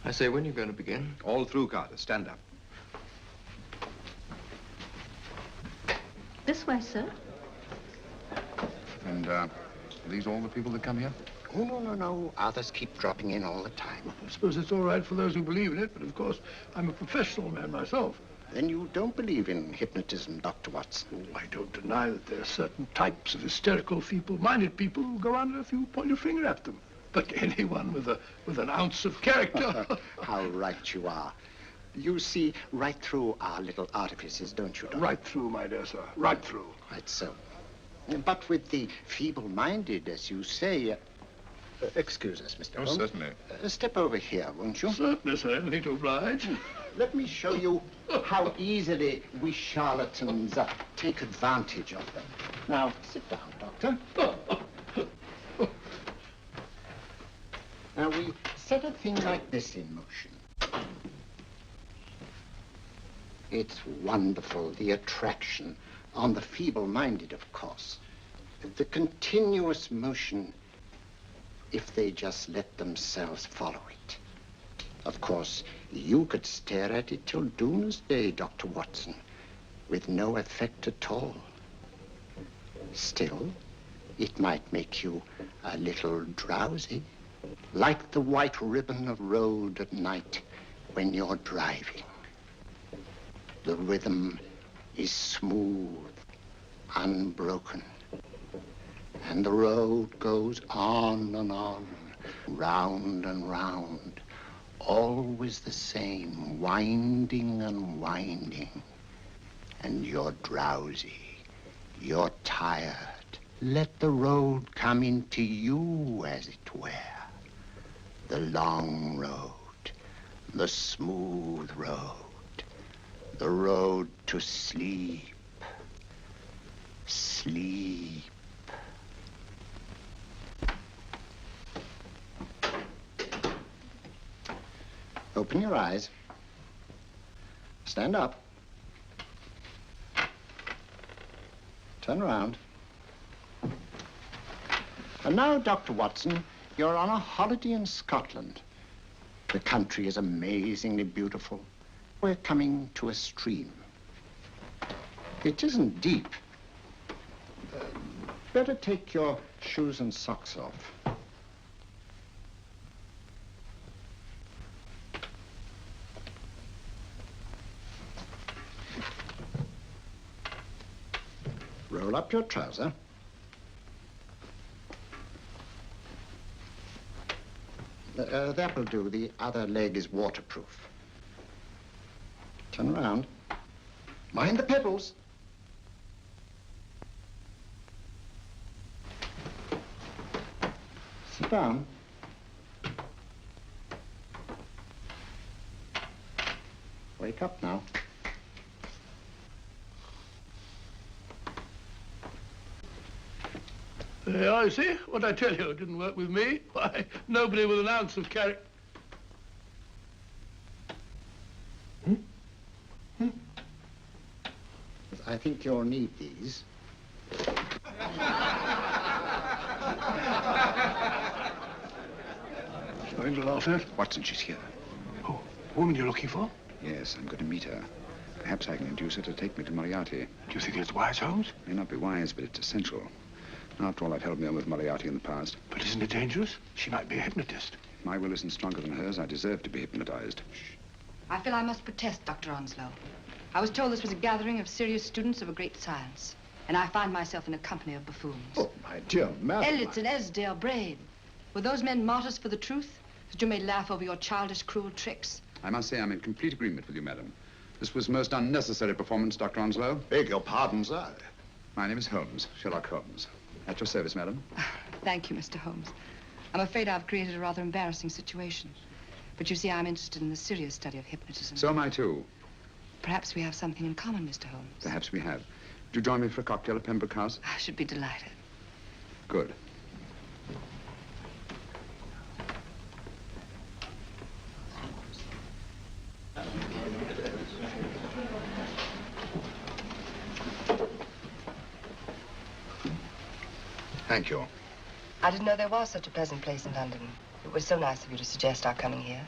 I say, when are you going to begin? All through, Carter. Stand up. This way, sir. And, are these all the people that come here? Oh, no. Others keep dropping in all the time. I suppose it's all right for those who believe in it, but of course, I'm a professional man myself. Then you don't believe in hypnotism, Dr. Watson? I don't deny that there are certain types of hysterical, feeble-minded people who go on if you point your finger at them. But anyone with an ounce of character... How right you are. You see right through our little artifices, don't you, Doctor? Right through, my dear sir. Right through. Right so. But with the feeble-minded, as you say... excuse us, Mr. Holmes. Certainly. Step over here, won't you? Certainly, sir. Anything to oblige. Let me show you how easily we charlatans take advantage of them. Now, sit down, Doctor. Now, we set a thing like this in motion. It's wonderful, the attraction on the feeble-minded, of course. The continuous motion, if they just let themselves follow it. Of course, you could stare at it till doomsday, Dr. Watson, with no effect at all. Still, it might make you a little drowsy, like the white ribbon of road at night when you're driving. The rhythm is smooth, unbroken, and the road goes on and on, round and round, always the same, winding and winding. And you're drowsy, you're tired. Let the road come into you, as it were. The long road, the smooth road, the road to sleep. Sleep. Open your eyes. Stand up. Turn around. And now, Dr. Watson, you're on a holiday in Scotland. The country is amazingly beautiful. We're coming to a stream. It isn't deep. Better take your shoes and socks off. Roll up your trouser. That will do. The other leg is waterproof. Turn around. Mind the pedals. Sit down. Wake up now. There I see. What I tell you, it didn't work with me. Why, nobody with an ounce of character. I think you'll need these. Something to laugh at? Watson, she's here. Oh, the woman you're looking for? Yes, I'm going to meet her. Perhaps I can induce her to take me to Moriarty. Do you think it's wise, Holmes? May not be wise, but it's essential. After all, I've held me on with Moriarty in the past. But isn't it dangerous? She might be a hypnotist. My will isn't stronger than hers. I deserve to be hypnotized. I feel I must protest, Dr. Onslow. I was told this was a gathering of serious students of a great science, and I find myself in a company of buffoons. Oh, my dear madam. Elliott's and Esdale Braid. Were those men martyrs for the truth? That you may laugh over your childish, cruel tricks? I must say I'm in complete agreement with you, madam. This was most unnecessary performance, Dr. Onslow. Beg your pardon, sir. My name is Holmes, Sherlock Holmes. At your service, madam. Thank you, Mr. Holmes. I'm afraid I've created a rather embarrassing situation. But you see, I'm interested in the serious study of hypnotism. So am I, too. Perhaps we have something in common, Mr. Holmes. Perhaps we have. Would you join me for a cocktail at Pembroke House? I should be delighted. Good. Thank you. I didn't know there was such a pleasant place in London. It was so nice of you to suggest our coming here.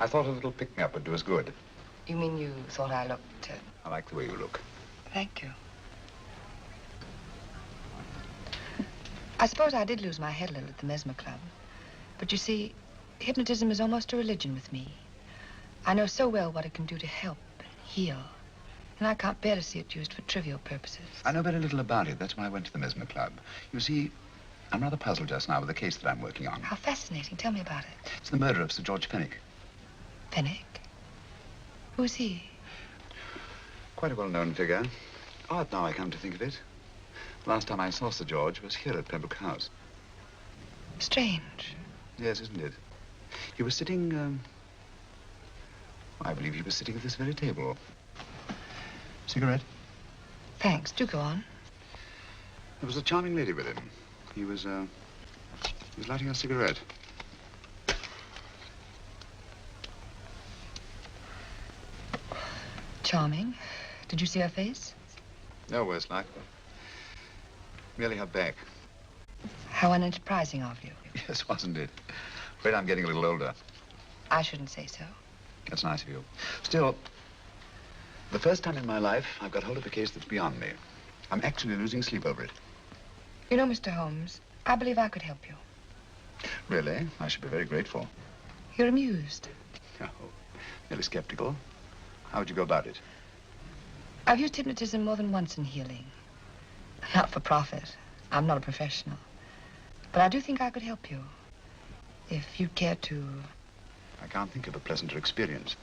I thought a little pick-me-up would do us good. You mean you thought I looked... I like the way you look. Thank you. I suppose I did lose my head a little at the Mesmer Club. But you see, hypnotism is almost a religion with me. I know so well what it can do to help, heal. And I can't bear to see it used for trivial purposes. I know very little about it. That's why I went to the Mesmer Club. You see, I'm rather puzzled just now with the case that I'm working on. How fascinating. Tell me about it. It's the murder of Sir George Fenwick. Fenwick? Who's he? Quite a well-known figure. Odd now I come to think of it. Last time I saw Sir George was here at Pembroke House. Strange. Yes, isn't it? He was sitting, I believe he was sitting at this very table. Cigarette? Thanks. Do go on. There was a charming lady with him. He was lighting a cigarette. Charming. Did you see her face? No, worse like. Merely her back. How unenterprising of you. Yes, wasn't it? Afraid I'm getting a little older. I shouldn't say so. That's nice of you. Still, the first time in my life, I've got hold of a case that's beyond me. I'm actually losing sleep over it. You know, Mr. Holmes, I believe I could help you. Really? I should be very grateful. You're amused. Oh, merely skeptical. How would you go about it? I've used hypnotism more than once in healing. Not for profit. I'm not a professional. But I do think I could help you. If you'd care to... I can't think of a pleasanter experience.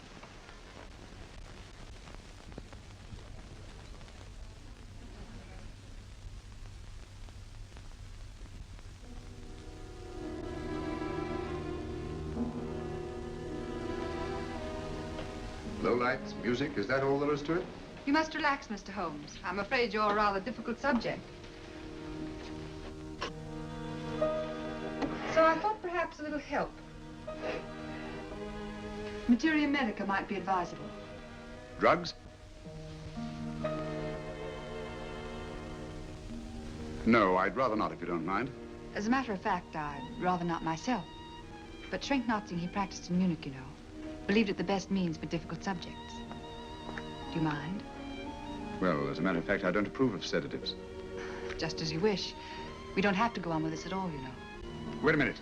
Low lights, music, is that all there is to it? You must relax, Mr. Holmes. I'm afraid you're a rather difficult subject. So I thought perhaps a little help. Materia medica might be advisable. Drugs? No, I'd rather not, if you don't mind. As a matter of fact, I'd rather not myself. But Schrenk-Notzing he practiced in Munich, you know, believed it the best means for difficult subjects. Do you mind? Well, as a matter of fact, I don't approve of sedatives. Just as you wish. We don't have to go on with this at all, you know. Wait a minute.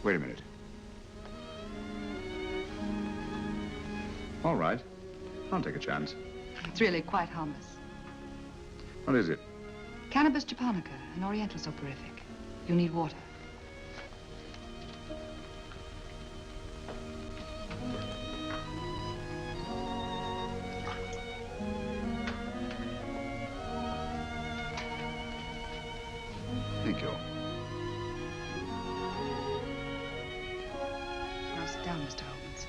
Wait a minute. All right. I'll take a chance. It's really quite harmless. What is it? Cannabis japonica, an oriental soporific. You need water. Thank you. Now sit down, Mr. Holmes.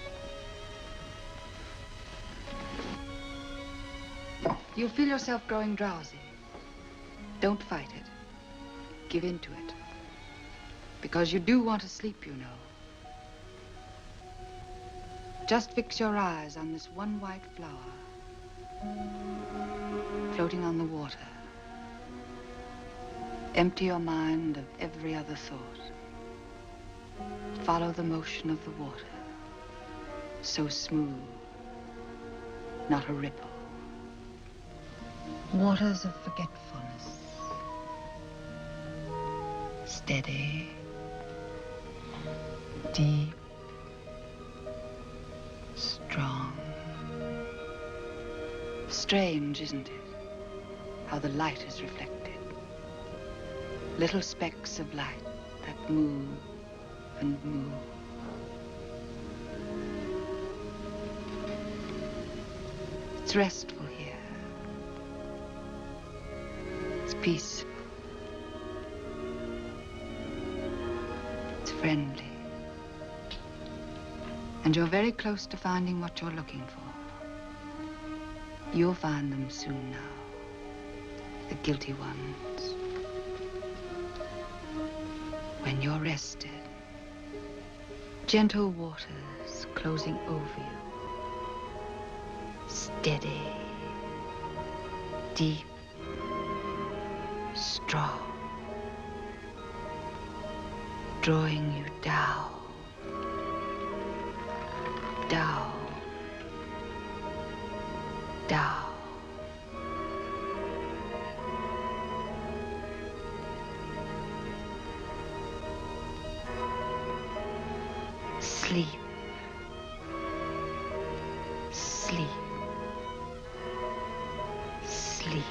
You'll feel yourself growing drowsy. Don't fight it. Give in to it. Because you do want to sleep, you know. Just fix your eyes on this one white flower floating on the water. Empty your mind of every other thought. Follow the motion of the water. So smooth, not a ripple. Waters of forgetfulness. Steady, deep, strong. Strange, isn't it? How the light is reflected. Little specks of light that move and move. It's restful here. It's peaceful. It's friendly. And you're very close to finding what you're looking for. You'll find them soon now. The guilty ones. When you're rested, gentle waters closing over you. Steady, deep, strong, drawing you down, down, down. Sleep. Sleep. Sleep.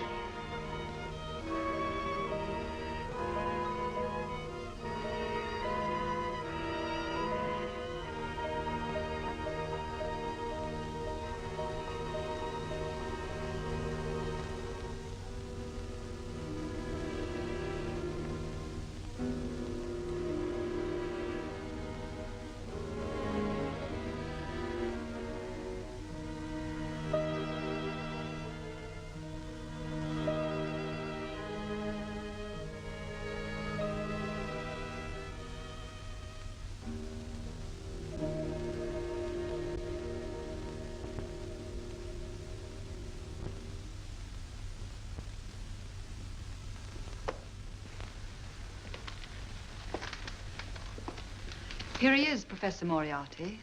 Here he is, Professor Moriarty.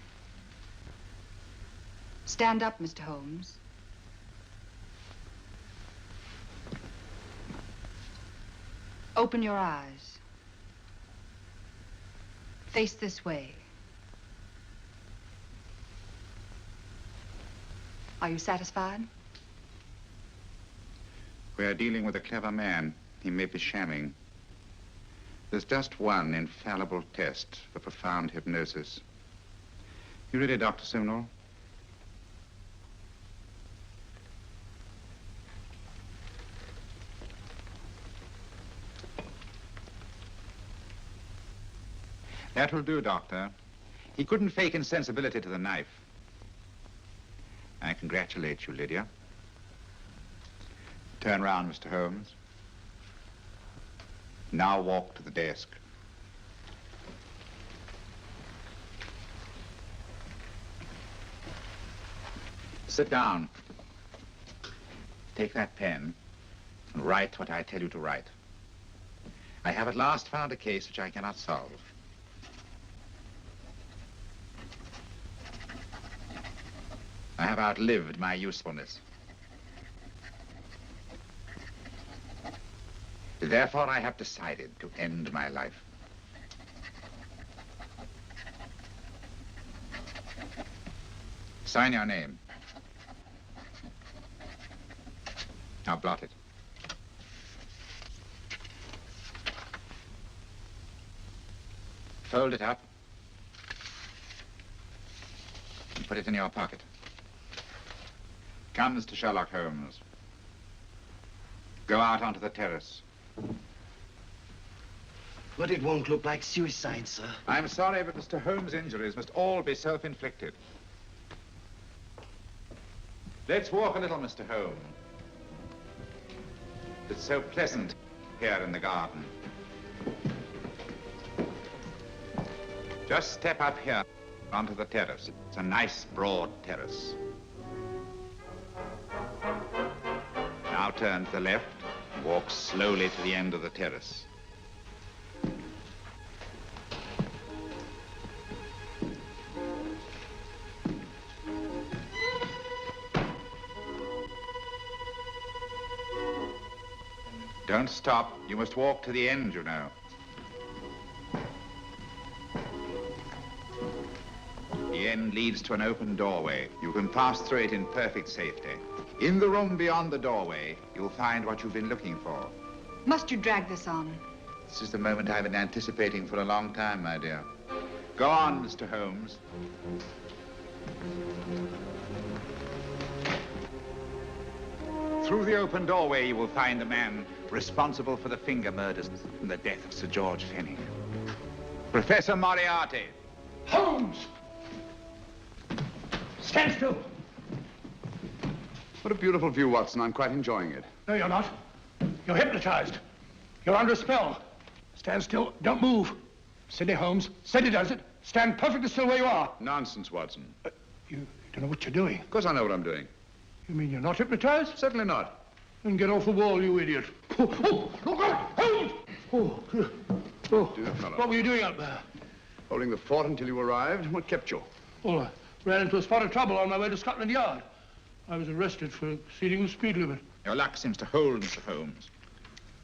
Stand up, Mr. Holmes. Open your eyes. Face this way. Are you satisfied? We are dealing with a clever man. He may be shamming. There's just one infallible test for profound hypnosis. You ready, Dr. Simnel? That will do, Doctor. He couldn't fake insensibility to the knife. I congratulate you, Lydia. Turn round, Mr. Holmes. Now walk to the desk. Sit down. Take that pen and write what I tell you to write. I have at last found a case which I cannot solve. I have outlived my usefulness. Therefore, I have decided to end my life. Sign your name. Now blot it. Fold it up and put it in your pocket. Come, Mr. Sherlock Holmes. Go out onto the terrace. But it won't look like suicide, sir. I'm sorry, but Mr. Holmes' injuries must all be self-inflicted. Let's walk a little, Mr. Holmes. It's so pleasant here in the garden. Just step up here onto the terrace. It's a nice, broad terrace. Now turn to the left, walk slowly to the end of the terrace. Don't stop. You must walk to the end, you know. The end leads to an open doorway. You can pass through it in perfect safety. In the room beyond the doorway, you'll find what you've been looking for. Must you drag this on? This is the moment I've been anticipating for a long time, my dear. Go on, Mr. Holmes. Through the open doorway, you will find the man responsible for the finger murders and the death of Sir George Fenning. Professor Moriarty. Holmes! Stand still. What a beautiful view, Watson. I'm quite enjoying it. No, you're not. You're hypnotized. You're under a spell. Stand still. Don't move. Steady, Holmes. Steady does it. Stand perfectly still where you are. Nonsense, Watson. You don't know what you're doing. Of course I know what I'm doing. You mean you're not hypnotized? Certainly not. Then get off the wall, you idiot. Oh, look out! Holmes! Dear fellow. What were you doing up there? Holding the fort until you arrived. What kept you? Well, I ran into a spot of trouble on my way to Scotland Yard. I was arrested for exceeding the speed limit. Your luck seems to hold, Mr. Holmes.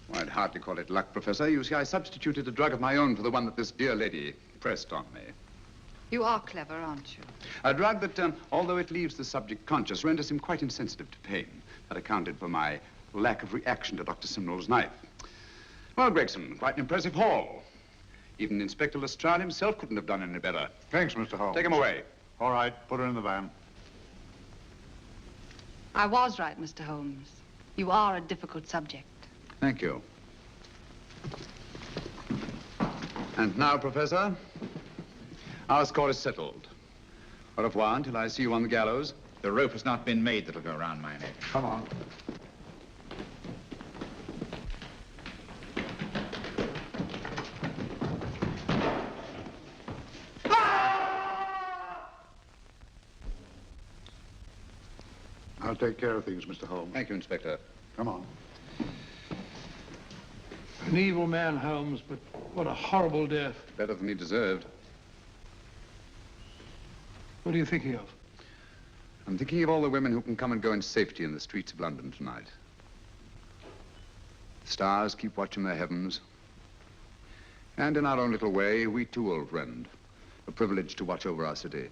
Well, I'd hardly call it luck, Professor. You see, I substituted a drug of my own for the one that this dear lady pressed on me. You are clever, aren't you? A drug that, although it leaves the subject conscious, renders him quite insensitive to pain. That accounted for my lack of reaction to Dr. Simnel's knife. Well, Gregson, quite an impressive haul. Even Inspector Lestrade himself couldn't have done any better. Thanks, Mr. Holmes. Take him away. All right, put her in the van. I was right, Mr. Holmes. You are a difficult subject. Thank you. And now, Professor, our score is settled. Au revoir until I see you on the gallows. The rope has not been made that'll go around my neck. Come on. I'll take care of things, Mr. Holmes. Thank you, Inspector. Come on. An evil man, Holmes, but what a horrible death. Better than he deserved. What are you thinking of? I'm thinking of all the women who can come and go in safety in the streets of London tonight. Stars keep watch in the heavens. And in our own little way, we too, old friend, are privileged to watch over our city.